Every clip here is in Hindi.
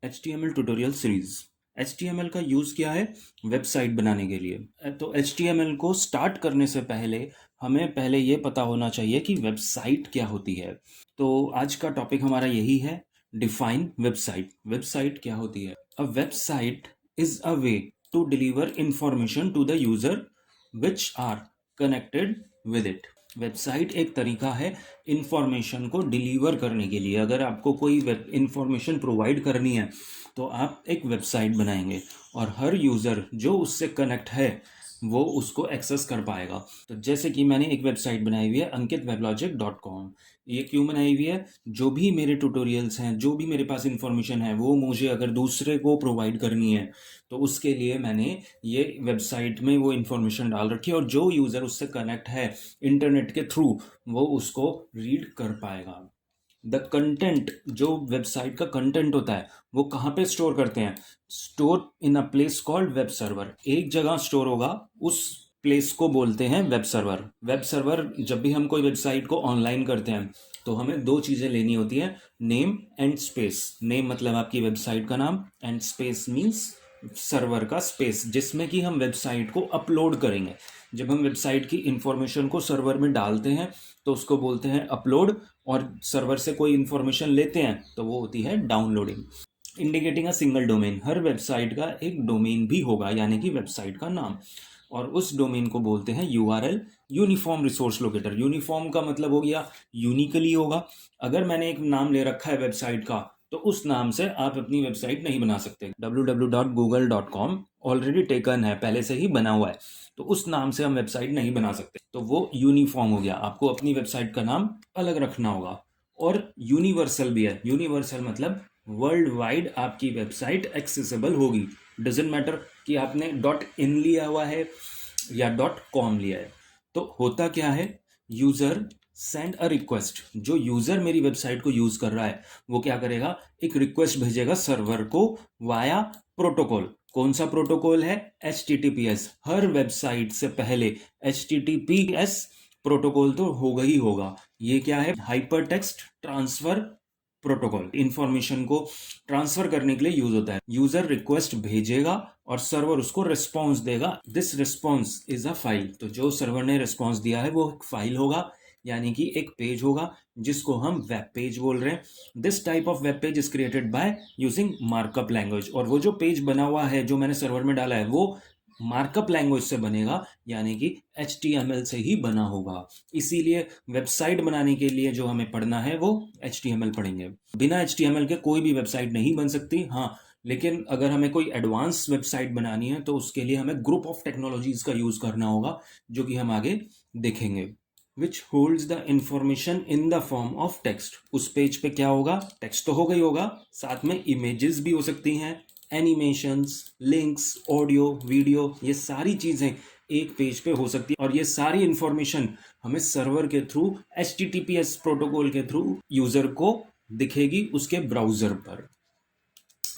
HTML tutorial series. HTML का यूज़ क्या है? वेबसाइट बनाने के लिए। तो HTML को स्टार्ट करने से पहले हमें पहले ये पता होना चाहिए कि वेबसाइट क्या होती है। तो आज का टॉपिक हमारा यही है, डिफाइन वेबसाइट। वेबसाइट क्या होती है? A website is a way to deliver information to the user which are connected with it. Website एक तरीका है इंफॉर्मेशन को डिलीवर करने के लिए। अगर आपको कोई वेब इंफॉर्मेशन प्रोवाइड करनी है तो आप एक वेबसाइट बनाएंगे और हर यूज़र जो उससे कनेक्ट है वो उसको एक्सेस कर पाएगा। तो जैसे कि मैंने एक वेबसाइट बनाई हुई है ankitweblogicom। ये क्यों बनाई हुई है? जो भी मेरे ट्यूटोरियल्स हैं, जो भी मेरे पास इंफॉर्मेशन है, वो मुझे अगर दूसरे को प्रोवाइड करनी है तो उसके लिए मैंने ये वेबसाइट में वो इंफॉर्मेशन डाल रखी है, और जो यूज़र उससे कनेक्ट है इंटरनेट के थ्रू वो उसको रीड कर पाएगा। द कंटेंट, जो वेबसाइट का कंटेंट होता है वो कहाँ पे स्टोर करते हैं? Store in a place called web server. एक जगह स्टोर होगा, उस प्लेस को बोलते हैं वेब सर्वर। वेब सर्वर, जब भी हम कोई वेबसाइट को ऑनलाइन करते हैं तो हमें दो चीज़ें लेनी होती है, नेम एंड स्पेस। नेम मतलब आपकी वेबसाइट का नाम, एंड स्पेस मीन्स सर्वर का स्पेस जिसमें कि हम वेबसाइट को अपलोड करेंगे। जब हम वेबसाइट की इंफॉर्मेशन को सर्वर में डालते हैं तो उसको बोलते हैं अपलोड, और सर्वर से कोई इंफॉर्मेशन लेते हैं तो वो होती है downloading. Indicating a single domain, her website का एक डोमेन भी होगा यानी कि वेबसाइट का नाम, और उस डोमेन को बोलते हैं URL, uniform resource locator. Uniform का मतलब हो गया यूनिकली होगा। अगर मैंने एक नाम ले रखा है वेबसाइट का तो उस नाम से आप अपनी वेबसाइट नहीं बना सकते। www.google.com ऑलरेडी टेकन है, पहले से ही बना हुआ है, तो उस नाम से हम वेबसाइट नहीं बना सकते। तो वो यूनिफॉर्म हो गया, आपको अपनी वेबसाइट का नाम अलग रखना होगा। और यूनिवर्सल भी है। यूनिवर्सल मतलब वर्ल्ड वाइड आपकी वेबसाइट एक्सेसिबल होगी। डजेंट मैटर कि आपने डॉट इन लिया हुआ है या डॉट कॉम लिया है। तो होता क्या है, यूजर सेंड अ रिक्वेस्ट। जो यूजर मेरी वेबसाइट को यूज कर रहा है वो क्या करेगा, एक रिक्वेस्ट भेजेगा सर्वर को वाया प्रोटोकॉल। कौन सा प्रोटोकॉल है? HTTPS। हर वेबसाइट से पहले HTTPS प्रोटोकॉल तो होगा ही होगा। ये क्या है? Hyper text transfer protocol. Information को ट्रांसफर करने के लिए यूज होता है। यूजर रिक्वेस्ट भेजेगा और सर्वर उसको रिस्पॉन्स देगा। This response is a file. तो जो सर्वर ने रिस्पॉन्स दिया है वो एक फाइल होगा, यानी कि एक पेज होगा जिसको हम वेब पेज बोल रहे हैं। This type of web page is created by using markup language. और वो जो पेज बना हुआ है जो मैंने सर्वर में डाला है वो मार्कअप लैंग्वेज से बनेगा, यानी कि HTML से ही बना होगा। इसीलिए वेबसाइट बनाने के लिए जो हमें पढ़ना है वो HTML पढ़ेंगे। बिना HTML के कोई भी वेबसाइट नहीं बन सकती। हाँ, लेकिन अगर हमें कोई एडवांस वेबसाइट बनानी है तो उसके लिए हमें ग्रुप ऑफ टेक्नोलॉजीज का यूज करना होगा, जो कि हम आगे देखेंगे। विच holds the information in the form of text. उस पेज पे क्या होगा? टेक्स्ट तो होगा ही होगा, साथ में इमेजेस भी हो सकती हैं, एनिमेशंस, लिंक्स, ऑडियो, वीडियो, ये सारी चीजें एक पेज पे हो सकती है। और ये सारी इंफॉर्मेशन हमें सर्वर के थ्रू HTTPS प्रोटोकॉल के थ्रू यूजर को दिखेगी उसके ब्राउजर पर।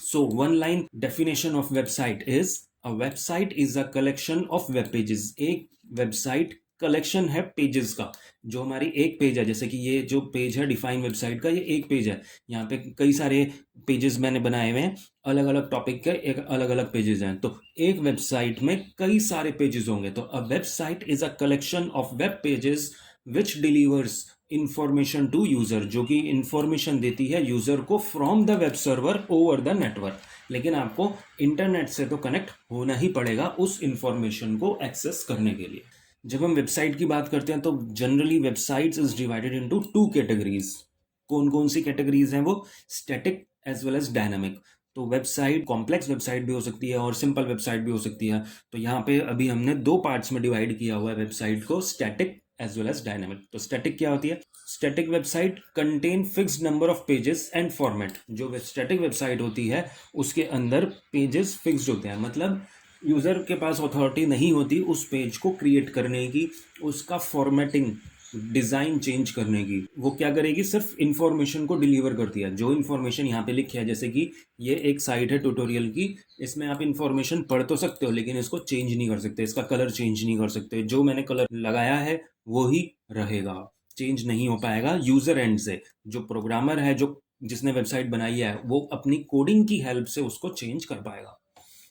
So one line definition of website is a website is a collection of web pages। एक वेबसाइट कलेक्शन है पेजेस का। जो हमारी एक पेज है, जैसे कि ये जो पेज है डिफाइन वेबसाइट का, ये एक पेज है। यहाँ पे कई सारे पेजेस मैंने बनाए हुए हैं, अलग अलग टॉपिक के एक अलग अलग पेजेस हैं। तो एक वेबसाइट में कई सारे पेजेस होंगे। तो a website is a collection of web pages which delivers information to user, जो कि इंफॉर्मेशन देती है यूजर को from the web server over the network. लेकिन आपको इंटरनेट से तो कनेक्ट होना ही पड़ेगा उस इंफॉर्मेशन को एक्सेस करने के लिए। जब हम वेबसाइट की बात करते हैं तो generally websites is divided into two categories. कौन कौन सी कैटेगरीज हैं वो? Static as well as dynamic. तो वेबसाइट कॉम्प्लेक्स वेबसाइट भी हो सकती है और सिंपल वेबसाइट भी हो सकती है। तो यहाँ पे अभी हमने दो पार्ट्स में डिवाइड किया हुआ है वेबसाइट को, static as well as dynamic. तो स्टैटिक क्या होती है? Static website contain fixed number of pages and format. जो स्टैटिक वेबसाइट होती है उसके अंदर पेजेस फिक्स्ड होते हैं, मतलब यूज़र के पास अथॉरिटी नहीं होती उस पेज को क्रिएट करने की, उसका फॉर्मेटिंग, डिज़ाइन चेंज करने की। वो क्या करेगी? सिर्फ इंफॉर्मेशन को डिलीवर करती है। जो इंफॉर्मेशन यहाँ पे लिखी है, जैसे कि ये एक साइट है ट्यूटोरियल की, इसमें आप इंफॉर्मेशन पढ़ तो सकते हो लेकिन इसको चेंज नहीं कर सकते, इसका कलर चेंज नहीं कर सकते। जो मैंने कलर लगाया है वो ही रहेगा, चेंज नहीं हो पाएगा यूज़र एंड से। जो प्रोग्रामर है, जो जिसने वेबसाइट बनाई है वो अपनी कोडिंग की हेल्प से उसको चेंज कर पाएगा।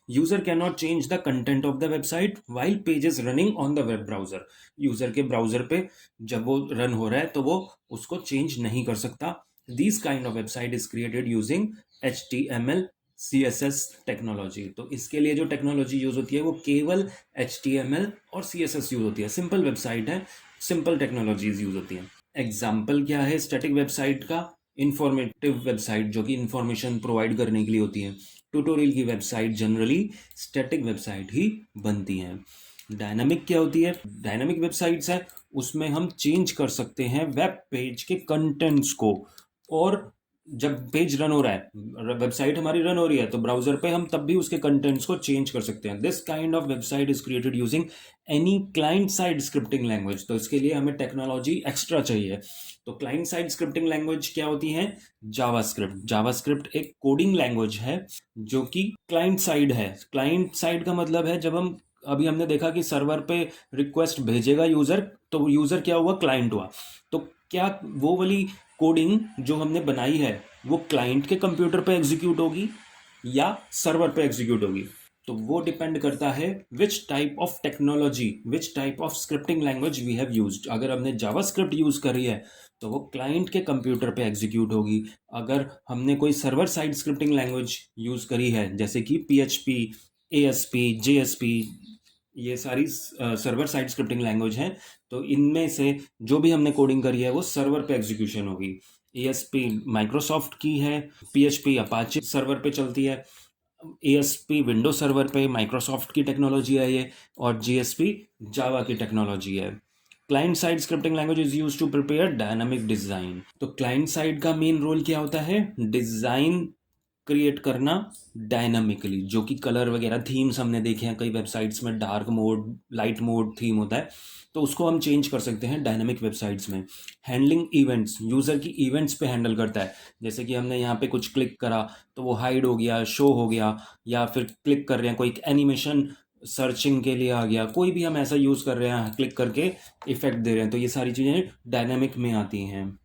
User can not change the content of the website while page is running on the web browser. User के ब्राउजर पे जब वो रन हो रहा है तो वो उसको चेंज नहीं कर सकता। This kind of website is created using HTML CSS technology. तो इसके लिए जो टेक्नोलॉजी यूज होती है वो केवल HTML और CSS यूज होती है। सिंपल वेबसाइट है, सिंपल टेक्नोलॉजीज यूज होती हैं। एग्जाम्पल क्या है स्टैटिक वेबसाइट का? इंफॉर्मेटिव वेबसाइट जो कि इंफॉर्मेशन प्रोवाइड करने के लिए होती है। ट्यूटोरियल की वेबसाइट जनरली स्टैटिक वेबसाइट ही बनती हैं। डायनामिक क्या होती है? डायनामिक वेबसाइट्स है उसमें हम चेंज कर सकते हैं वेब पेज के कंटेंट्स को। और जब पेज रन हो रहा है, वेबसाइट हमारी रन हो रही है, तो ब्राउजर पे हम तब भी उसके कंटेंट्स को चेंज कर सकते हैं। This kind of website is created using any client side scripting language. तो इसके लिए हमें टेक्नोलॉजी एक्स्ट्रा चाहिए। तो क्लाइंट साइड स्क्रिप्टिंग लैंग्वेज क्या होती है? जावास्क्रिप्ट। जावास्क्रिप्ट एक कोडिंग लैंग्वेज है जो कि क्लाइंट साइड है। क्लाइंट साइड का मतलब है जब हम अभी हमने देखा कि सर्वर पे रिक्वेस्ट भेजेगा यूजर, तो यूजर क्या हुआ? क्लाइंट हुआ। तो क्या वो वाली कोडिंग जो हमने बनाई है वो क्लाइंट के कंप्यूटर पे एग्जीक्यूट होगी या सर्वर पे एग्जीक्यूट होगी? तो वो डिपेंड करता है which type of technology, which type of scripting language we have used. अगर हमने जावास्क्रिप्ट यूज करी है तो वो क्लाइंट के कंप्यूटर पे एग्जीक्यूट होगी। अगर हमने कोई server side scripting language use करी है जैसे कि PHP, ASP, JSP, ये सारी सर्वर साइड स्क्रिप्टिंग लैंग्वेज हैं, तो इनमें से जो भी हमने कोडिंग करी है वो सर्वर पे एग्जीक्यूशन होगी। ASP माइक्रोसॉफ्ट की है, PHP अपाचे सर्वर पे चलती है, ASP विंडो सर्वर पे माइक्रोसॉफ्ट की टेक्नोलॉजी है ये, और GSP जावा की टेक्नोलॉजी है। Client side scripting language is use to prepare dynamic design. तो क्लाइंट साइड का मेन रोल क्या होता है? डिजाइन क्रिएट करना डायनामिकली, जो कि कलर वगैरह थीम्स हमने देखे हैं कई वेबसाइट्स में, dark mode, light mode theme होता है, तो उसको हम चेंज कर सकते हैं डायनामिक वेबसाइट्स में। हैंडलिंग इवेंट्स, यूज़र की इवेंट्स पे हैंडल करता है। जैसे कि हमने यहाँ पे कुछ क्लिक करा तो वो हाइड हो गया, शो हो गया, या फिर क्लिक कर रहे हैं कोई एनिमेशन सर्चिंग के लिए आ गया, कोई भी हम ऐसा यूज़ कर रहे हैं, क्लिक करके इफेक्ट दे रहे हैं, तो ये सारी चीज़ें डायनामिक में आती हैं।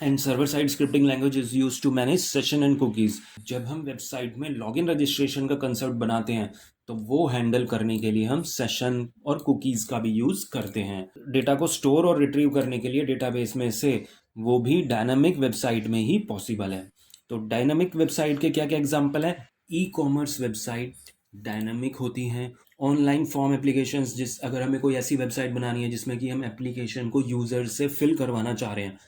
And server side scripting language is use to manage session and cookies. जब हम वेबसाइट में लॉगिन रजिस्ट्रेशन का कंसेप्ट बनाते हैं तो वो हैंडल करने के लिए हम सेशन और कुकीज का भी यूज करते हैं। डेटा को स्टोर और रिट्रीव करने के लिए डेटाबेस में से, वो भी डायनामिक वेबसाइट में ही पॉसिबल है। तो डायनामिक वेबसाइट के क्या क्या एग्जाम्पल हैं? ई कॉमर्स वेबसाइट डायनामिक होती हैं। ऑनलाइन फॉर्म एप्लीकेशंस, जिस अगर हमें कोई ऐसी वेबसाइट बनानी है जिसमें कि हम एप्लीकेशन को यूजर से फिल करवाना चाह रहे हैं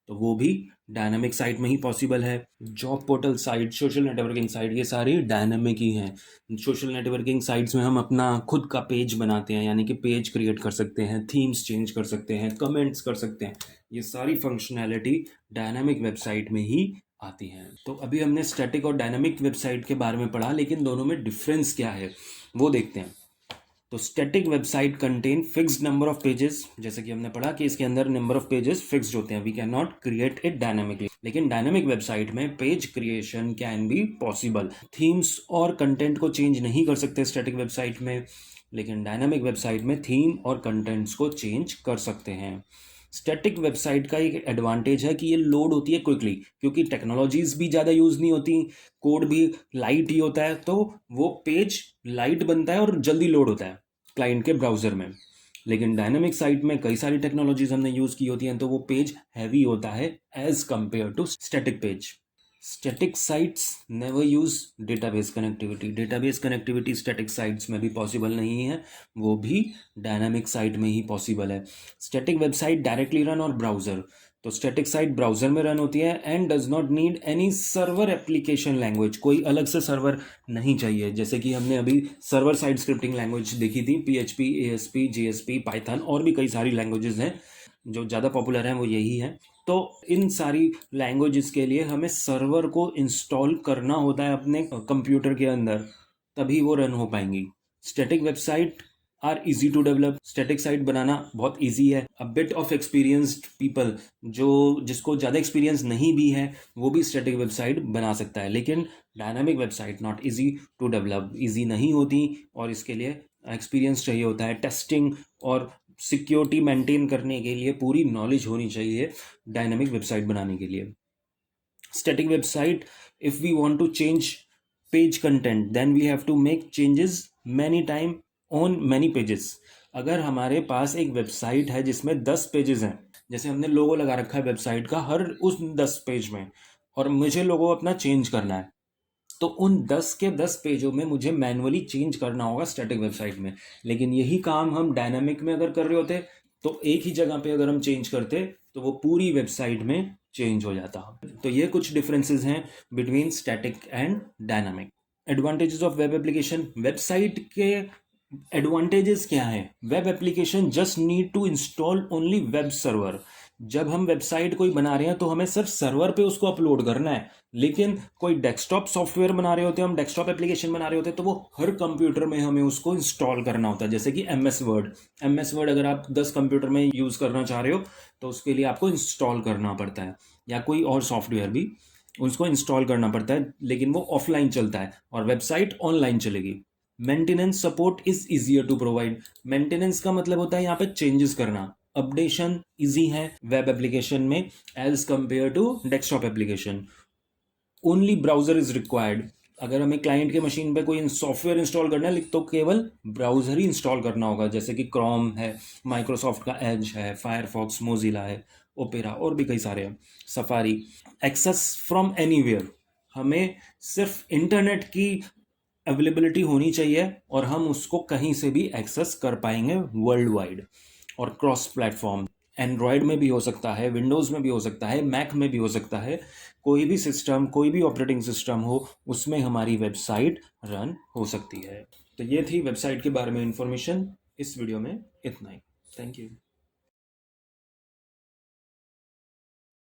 तो वो भी डायनामिक साइट में ही पॉसिबल है। Job portal site, social networking site, ये सारी डायनामिक ही हैं। सोशल नेटवर्किंग साइट्स में हम अपना खुद का पेज बनाते हैं, यानी कि पेज क्रिएट कर सकते हैं, थीम्स चेंज कर सकते हैं, कमेंट्स कर सकते हैं। ये सारी फंक्शनैलिटी डायनामिक वेबसाइट में ही आती हैं। तो अभी हमने स्टैटिक और डायनामिक वेबसाइट के बारे में पढ़ा, लेकिन दोनों में डिफरेंस क्या है वो देखते हैं। तो static website contain fixed number of pages, जैसे कि हमने पढ़ा कि इसके अंदर नंबर ऑफ पेजेस फिक्स्ड होते हैं, we can not create it dynamically. लेकिन डायनामिक वेबसाइट में page creation can be possible. Themes और कंटेंट को चेंज नहीं कर सकते स्टैटिक वेबसाइट में, लेकिन डायनामिक वेबसाइट में थीम और कंटेंट्स को चेंज कर सकते हैं। स्टैटिक वेबसाइट का एक एडवांटेज है कि ये लोड होती है क्विकली, क्योंकि टेक्नोलॉजीज भी ज़्यादा यूज़ नहीं होती, कोड भी लाइट ही होता है, तो वो पेज लाइट बनता है और जल्दी लोड होता है क्लाइंट के ब्राउज़र में। लेकिन डायनामिक साइट में कई सारी टेक्नोलॉजीज हमने यूज़ की होती हैं, तो वो पेज हैवी होता है as compare to static page. Static sites never use database connectivity. Database connectivity static sites में भी पॉसिबल नहीं है, वो भी डायनामिक साइट में ही पॉसिबल है। स्टैटिक वेबसाइट डायरेक्टली रन और ब्राउजर, तो स्टैटिक साइट ब्राउजर में रन होती है and does not need any server application language. कोई अलग से सर्वर नहीं चाहिए, जैसे कि हमने अभी सर्वर साइड स्क्रिप्टिंग लैंग्वेज देखी थी, PHP, ASP, JSP, पाइथन, और भी कई सारी लैंग्वेजेस हैं, जो ज़्यादा पॉपुलर हैं वो यही है। तो इन सारी लैंग्वेजेस के लिए हमें सर्वर को इंस्टॉल करना होता है अपने कंप्यूटर के अंदर, तभी वो रन हो पाएंगी। Static website are easy to develop. Static site बनाना बहुत इजी है। A bit of experienced people, जो जिसको ज़्यादा एक्सपीरियंस नहीं भी है वो भी स्टैटिक वेबसाइट बना सकता है। लेकिन dynamic website not easy to develop, easy नहीं होती, और इसके लिए एक्सपीरियंस चाहिए होता है। टेस्टिंग और सिक्योरिटी मेंटेन करने के लिए पूरी नॉलेज होनी चाहिए डायनामिक वेबसाइट बनाने के लिए। static website, if we want to change page content, then we have to make changes many time on many pages. अगर हमारे पास एक वेबसाइट है जिसमें 10 पेजेस हैं, जैसे हमने लोगो लगा रखा है वेबसाइट का हर उस 10 पेज में, और मुझे लोगो अपना चेंज करना है, तो उन 10 के 10 पेजों में मुझे मैनुअली चेंज करना होगा स्टैटिक वेबसाइट में। लेकिन यही काम हम डायनामिक में अगर कर रहे होते, तो एक ही जगह पे अगर हम चेंज करते तो वो पूरी वेबसाइट में चेंज हो जाता। तो ये कुछ डिफरेंसेस हैं between static and dynamic. Advantages of web application. Website के एडवांटेजेस क्या है? Web application just need to install only web server. जब हम वेबसाइट कोई बना रहे हैं तो हमें सिर्फ सर्वर पे उसको अपलोड करना है। लेकिन कोई डेस्कटॉप सॉफ्टवेयर बना रहे होते हैं, हम डेस्कटॉप एप्लीकेशन बना रहे होते हैं, तो वो हर कंप्यूटर में हमें उसको इंस्टॉल करना होता है। जैसे कि एम एस वर्ड अगर आप 10 कंप्यूटर में यूज़ करना चाह रहे हो तो उसके लिए आपको इंस्टॉल करना पड़ता है, या कोई और सॉफ्टवेयर भी उसको इंस्टॉल करना पड़ता है, लेकिन वो ऑफलाइन चलता है और वेबसाइट ऑनलाइन चलेगी। Maintenance support is easier to provide. Maintenance का मतलब होता है यहाँ पे चेंजेस करना। अपडेशन इजी है वेब एप्लीकेशन में as compare to desktop application. Only browser is required. अगर हमें क्लाइंट के मशीन पे कोई सॉफ्टवेयर इंस्टॉल करना है तो केवल ब्राउजर ही इंस्टॉल करना होगा, जैसे कि क्रोम है, माइक्रोसॉफ्ट का एज है, फायरफॉक्स, मोजिला है, ओपेरा और भी कई सारे हैं, सफारी। Access from anywhere. हमें सिर्फ इंटरनेट की अवेलेबिलिटी होनी चाहिए और हम उसको कहीं से भी एक्सेस कर पाएंगे वर्ल्ड वाइड। और क्रॉस प्लेटफॉर्म, एंड्रॉयड में भी हो सकता है, विंडोज़ में भी हो सकता है, मैक में भी हो सकता है। कोई भी सिस्टम, कोई भी ऑपरेटिंग सिस्टम हो, उसमें हमारी वेबसाइट रन हो सकती है। तो ये थी वेबसाइट के बारे में इंफॉर्मेशन। इस वीडियो में इतना ही। Thank you.